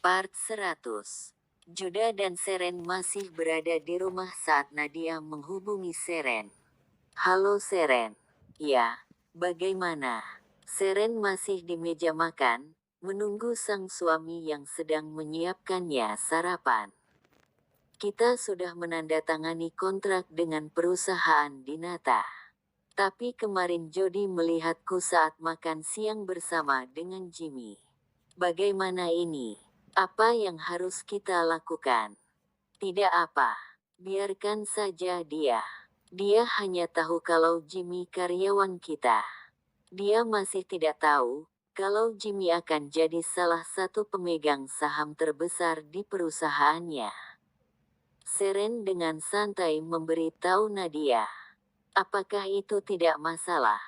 Part 100. Juda dan Seren masih berada di rumah saat Nadia menghubungi Seren. Halo Seren. Ya, bagaimana? Seren masih di meja makan, menunggu sang suami yang sedang menyiapkannya sarapan. Kita sudah menandatangani kontrak dengan perusahaan Dinata. Tapi kemarin Jody melihatku saat makan siang bersama dengan Jimmy. Bagaimana ini? Apa yang harus kita lakukan? Tidak apa. Biarkan saja dia. Dia hanya tahu kalau Jimmy karyawan kita. Dia masih tidak tahu kalau Jimmy akan jadi salah satu pemegang saham terbesar di perusahaannya. Seren dengan santai memberitahu Nadia. Apakah itu tidak masalah?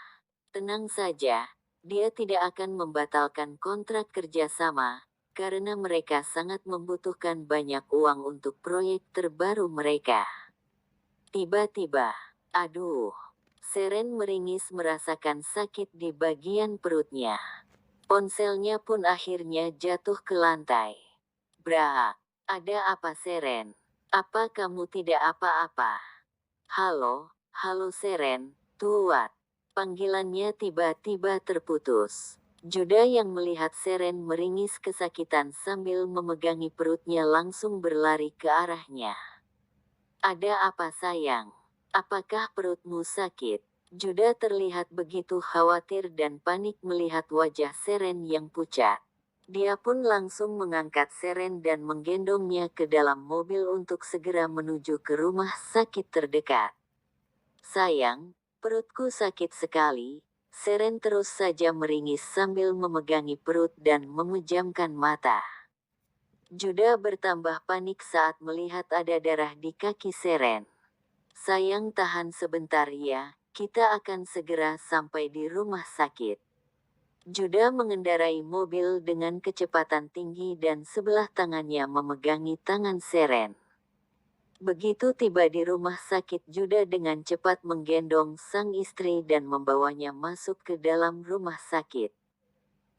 Tenang saja, dia tidak akan membatalkan kontrak kerjasama, karena mereka sangat membutuhkan banyak uang untuk proyek terbaru mereka. Tiba-tiba, aduh, Seren meringis merasakan sakit di bagian perutnya. Ponselnya pun akhirnya jatuh ke lantai. Brak, ada apa Seren? Apa kamu tidak apa-apa? Halo Seren, tuat. Panggilannya tiba-tiba terputus. Juda yang melihat Seren meringis kesakitan sambil memegangi perutnya langsung berlari ke arahnya. Ada apa sayang? Apakah perutmu sakit? Juda terlihat begitu khawatir dan panik melihat wajah Seren yang pucat. Dia pun langsung mengangkat Seren dan menggendongnya ke dalam mobil untuk segera menuju ke rumah sakit terdekat. Sayang, perutku sakit sekali. Seren terus saja meringis sambil memegangi perut dan memejamkan mata. Juda bertambah panik saat melihat ada darah di kaki Seren. Sayang, tahan sebentar ya, kita akan segera sampai di rumah sakit. Juda mengendarai mobil dengan kecepatan tinggi dan sebelah tangannya memegangi tangan Seren. Begitu tiba di rumah sakit, Juda dengan cepat menggendong sang istri dan membawanya masuk ke dalam rumah sakit.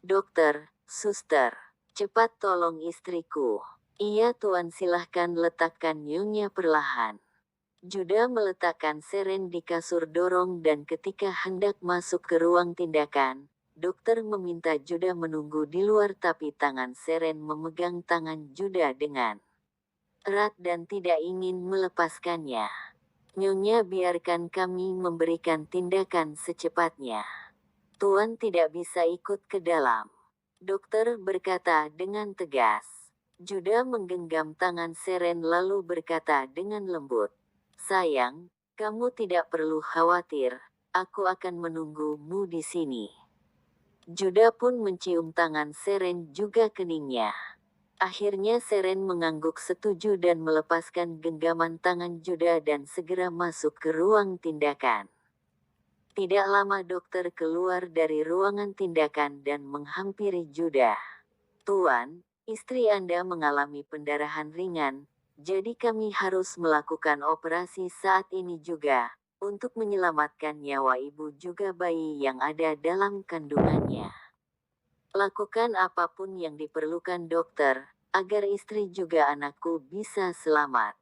Dokter, suster, cepat tolong istriku. Iya tuan, silahkan letakkan nyonya perlahan. Juda meletakkan Seren di kasur dorong dan ketika hendak masuk ke ruang tindakan, dokter meminta Juda menunggu di luar tapi tangan Seren memegang tangan Juda dengan erat dan tidak ingin melepaskannya. Nyonya, biarkan kami memberikan tindakan secepatnya. Tuan tidak bisa ikut ke dalam. Dokter berkata dengan tegas. Juda menggenggam tangan Seren lalu berkata dengan lembut. Sayang, kamu tidak perlu khawatir, aku akan menunggumu di sini. Juda pun mencium tangan Seren juga keningnya. Akhirnya Seren mengangguk setuju dan melepaskan genggaman tangan Juda dan segera masuk ke ruang tindakan. Tidak lama dokter keluar dari ruangan tindakan dan menghampiri Juda. Tuan, istri Anda mengalami pendarahan ringan, jadi kami harus melakukan operasi saat ini juga, untuk menyelamatkan nyawa ibu juga bayi yang ada dalam kandungannya. Lakukan apapun yang diperlukan dokter, agar istri juga anakku bisa selamat.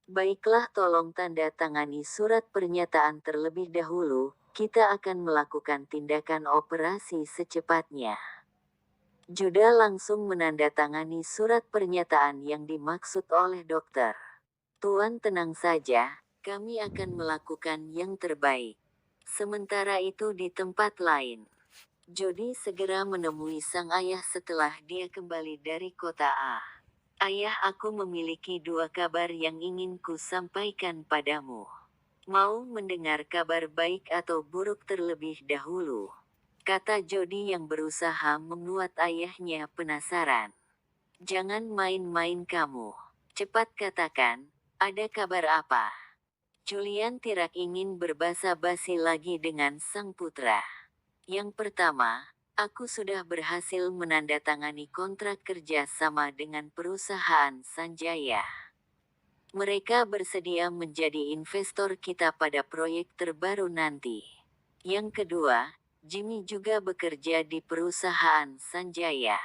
Baiklah, tolong tanda tangani surat pernyataan terlebih dahulu, kita akan melakukan tindakan operasi secepatnya. Juda langsung menandatangani surat pernyataan yang dimaksud oleh dokter. Tuan tenang saja, kami akan melakukan yang terbaik. Sementara itu di tempat lain, Jody segera menemui sang ayah setelah dia kembali dari kota A. Ayah, aku memiliki dua kabar yang ingin ku sampaikan padamu. Mau mendengar kabar baik atau buruk terlebih dahulu? Kata Jody yang berusaha membuat ayahnya penasaran. Jangan main-main kamu. Cepat katakan, ada kabar apa? Julian tidak ingin berbasa-basi lagi dengan sang putra. Yang pertama, aku sudah berhasil menandatangani kontrak kerja sama dengan perusahaan Sanjaya. Mereka bersedia menjadi investor kita pada proyek terbaru nanti. Yang kedua, Jimmy juga bekerja di perusahaan Sanjaya.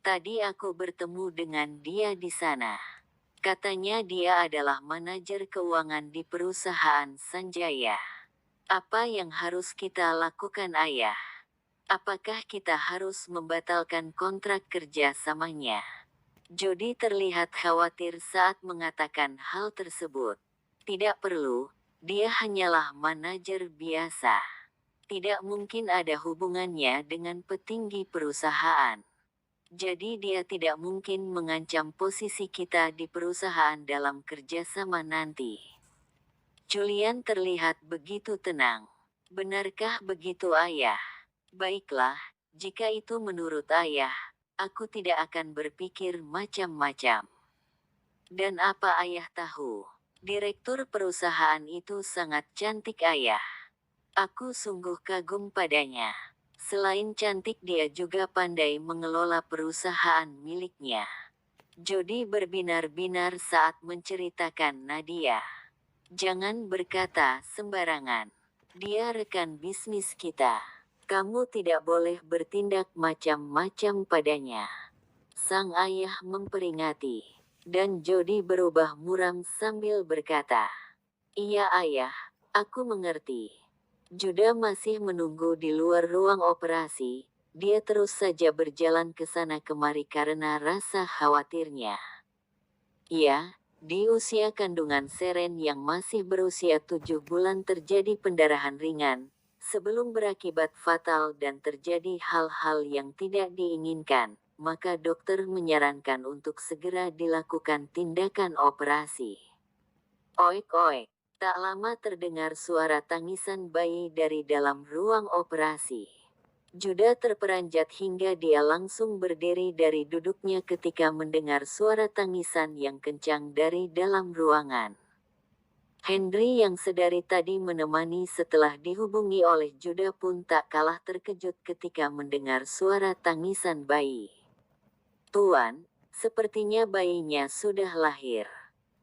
Tadi aku bertemu dengan dia di sana. Katanya dia adalah manajer keuangan di perusahaan Sanjaya. Apa yang harus kita lakukan, Ayah? Apakah kita harus membatalkan kontrak kerja samanya? Jody terlihat khawatir saat mengatakan hal tersebut. Tidak perlu, dia hanyalah manajer biasa. Tidak mungkin ada hubungannya dengan petinggi perusahaan. Jadi dia tidak mungkin mengancam posisi kita di perusahaan dalam kerjasama nanti. Julian terlihat begitu tenang. Benarkah begitu, Ayah? Baiklah, jika itu menurut Ayah, aku tidak akan berpikir macam-macam. Dan apa Ayah tahu? Direktur perusahaan itu sangat cantik, Ayah. Aku sungguh kagum padanya. Selain cantik, dia juga pandai mengelola perusahaan miliknya. Jody berbinar-binar saat menceritakan Nadia. Jangan berkata sembarangan. Dia rekan bisnis kita. Kamu tidak boleh bertindak macam-macam padanya. Sang ayah memperingati. Dan Jody berubah muram sambil berkata, "Iya Ayah, aku mengerti." Juda masih menunggu di luar ruang operasi. Dia terus saja berjalan ke sana kemari karena rasa khawatirnya. Ya, di usia kandungan Seren yang masih berusia 7 bulan terjadi pendarahan ringan, sebelum berakibat fatal dan terjadi hal-hal yang tidak diinginkan, maka dokter menyarankan untuk segera dilakukan tindakan operasi. Oik-oik, tak lama terdengar suara tangisan bayi dari dalam ruang operasi. Juda terperanjat hingga dia langsung berdiri dari duduknya ketika mendengar suara tangisan yang kencang dari dalam ruangan. Henry yang sedari tadi menemani setelah dihubungi oleh Juda pun tak kalah terkejut ketika mendengar suara tangisan bayi. "Tuan, sepertinya bayinya sudah lahir."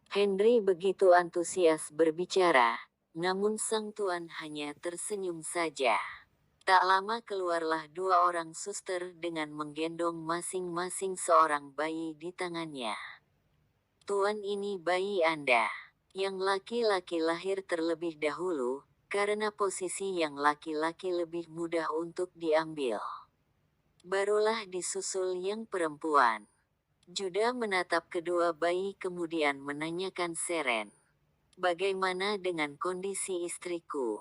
Henry begitu antusias berbicara, namun sang tuan hanya tersenyum saja. Tak lama keluarlah dua orang suster dengan menggendong masing-masing seorang bayi di tangannya. "Tuan, ini bayi Anda. Yang laki-laki lahir terlebih dahulu, karena posisi yang laki-laki lebih mudah untuk diambil. Barulah disusul yang perempuan." Juda menatap kedua bayi kemudian menanyakan Seren, "Bagaimana dengan kondisi istriku?"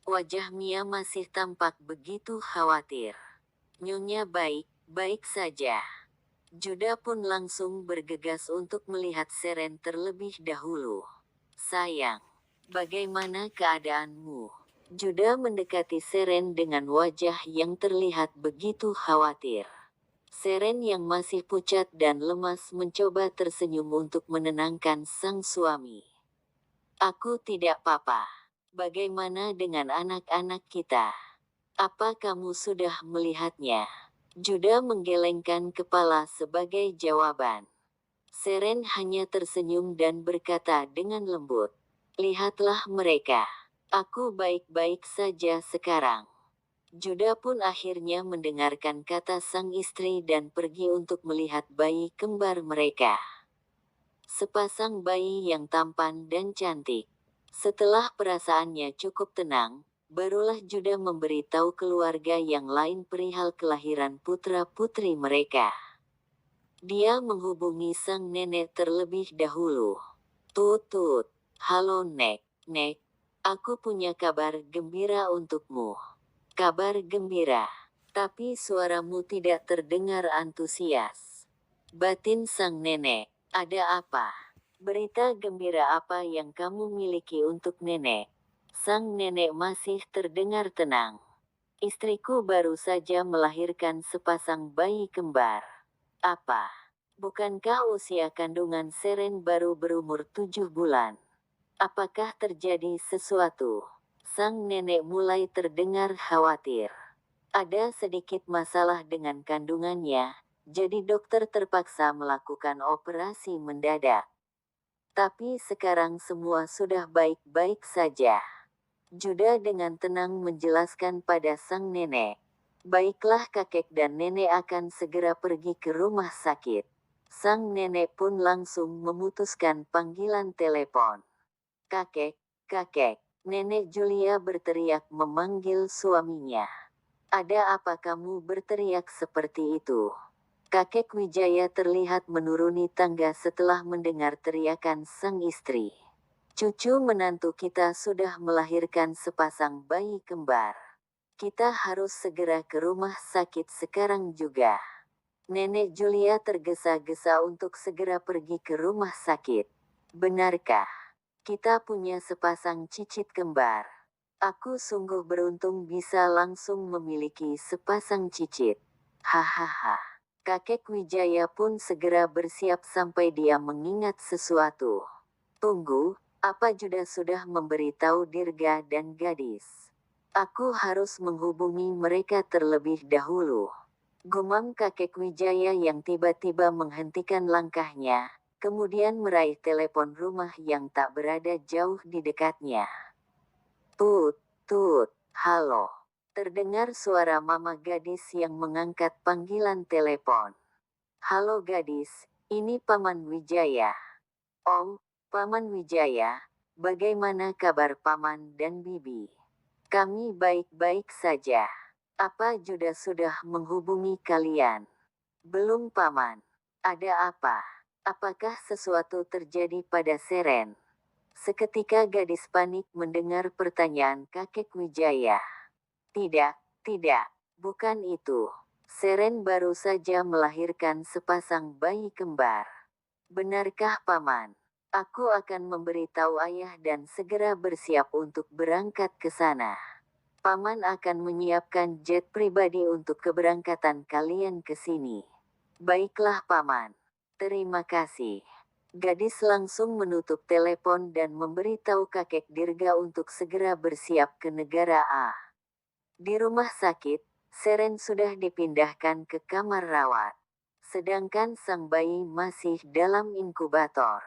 Wajah Mia masih tampak begitu khawatir. "Nyonya baik-baik saja." Juda pun langsung bergegas untuk melihat Seren terlebih dahulu. "Sayang, bagaimana keadaanmu?" Juda mendekati Seren dengan wajah yang terlihat begitu khawatir. Seren yang masih pucat dan lemas mencoba tersenyum untuk menenangkan sang suami. "Aku tidak apa-apa. Bagaimana dengan anak-anak kita? Apa kamu sudah melihatnya?" Juda menggelengkan kepala sebagai jawaban. Seren hanya tersenyum dan berkata dengan lembut, "Lihatlah mereka. Aku baik-baik saja sekarang." Juda pun akhirnya mendengarkan kata sang istri dan pergi untuk melihat bayi kembar mereka. Sepasang bayi yang tampan dan cantik. Setelah perasaannya cukup tenang, barulah Juda memberitahu keluarga yang lain perihal kelahiran putra-putri mereka. Dia menghubungi sang nenek terlebih dahulu. "Tut-tut, halo Nek, Nek, aku punya kabar gembira untukmu." "Kabar gembira?" Tapi suaramu tidak terdengar antusias. Batin sang nenek, "Ada apa? Berita gembira apa yang kamu miliki untuk nenek?" Sang nenek masih terdengar tenang. "Istriku baru saja melahirkan sepasang bayi kembar." "Apa? Bukankah usia kandungan Seren baru berumur 7 bulan? Apakah terjadi sesuatu?" Sang nenek mulai terdengar khawatir. "Ada sedikit masalah dengan kandungannya, jadi dokter terpaksa melakukan operasi mendadak. Tapi sekarang semua sudah baik-baik saja." Juda dengan tenang menjelaskan pada sang nenek. Baiklah, kakek dan nenek akan segera pergi ke rumah sakit. Sang nenek pun langsung memutuskan panggilan telepon. Kakek, kakek, Nenek Julia berteriak memanggil suaminya. Ada apa kamu berteriak seperti itu? Kakek Wijaya terlihat menuruni tangga setelah mendengar teriakan sang istri. Cucu menantu kita sudah melahirkan sepasang bayi kembar. Kita harus segera ke rumah sakit sekarang juga. Nenek Julia tergesa-gesa untuk segera pergi ke rumah sakit. Benarkah? Kita punya sepasang cicit kembar. Aku sungguh beruntung bisa langsung memiliki sepasang cicit. Hahaha. Kakek Wijaya pun segera bersiap sampai dia mengingat sesuatu. Tunggu, apa Juda sudah memberitahu Dirga dan gadis? Aku harus menghubungi mereka terlebih dahulu. Gumam kakek Wijaya yang tiba-tiba menghentikan langkahnya, kemudian meraih telepon rumah yang tak berada jauh di dekatnya. Tut, tut, halo. Terdengar suara mama gadis yang mengangkat panggilan telepon. Halo gadis, ini Paman Wijaya. Oh, Paman Wijaya, bagaimana kabar Paman dan Bibi? Kami baik-baik saja. Apa Juda sudah menghubungi kalian? Belum Paman. Ada apa? Apakah sesuatu terjadi pada Seren? Seketika gadis panik mendengar pertanyaan kakek Wijaya. Tidak, tidak, bukan itu. Seren baru saja melahirkan sepasang bayi kembar. Benarkah Paman? Aku akan memberitahu ayah dan segera bersiap untuk berangkat ke sana. Paman akan menyiapkan jet pribadi untuk keberangkatan kalian ke sini. Baiklah Paman. Terima kasih. Gadis langsung menutup telepon dan memberitahu kakek Dirga untuk segera bersiap ke negara A. Di rumah sakit, Seren sudah dipindahkan ke kamar rawat. Sedangkan sang bayi masih dalam inkubator.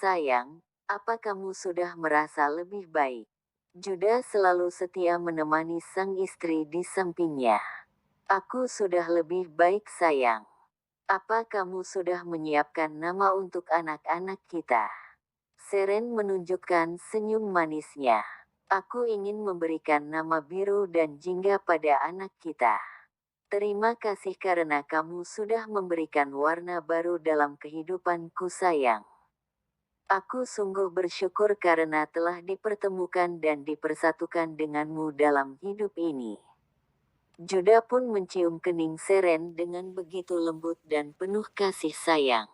Sayang, apa kamu sudah merasa lebih baik? Juda selalu setia menemani sang istri di sampingnya. Aku sudah lebih baik sayang. Apa kamu sudah menyiapkan nama untuk anak-anak kita? Seren menunjukkan senyum manisnya. Aku ingin memberikan nama Biru dan Jingga pada anak kita. Terima kasih karena kamu sudah memberikan warna baru dalam kehidupanku sayang. Aku sungguh bersyukur karena telah dipertemukan dan dipersatukan denganmu dalam hidup ini. Juda pun mencium kening Seren dengan begitu lembut dan penuh kasih sayang.